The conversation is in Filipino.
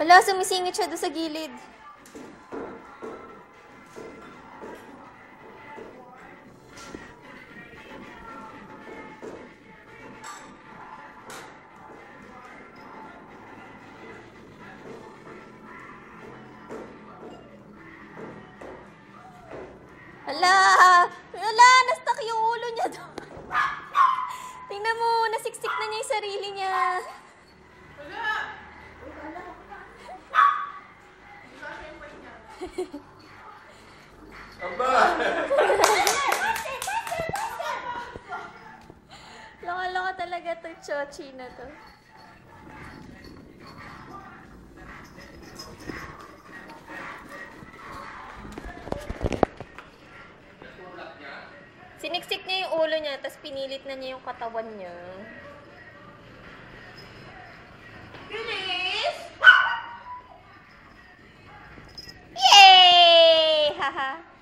Hala, sumisingit siya doon sa gilid. Hala! Hala! Nastak yung ulo niya doon. Tingnan mo, nasiksik na niya yung sarili niya. Hala! Aba! Loko-loko talaga to, Chochi na to. Siniksik niya yung ulo niya, tapos pinilit na niya yung katawan niya. Bilis! Yay! Haha!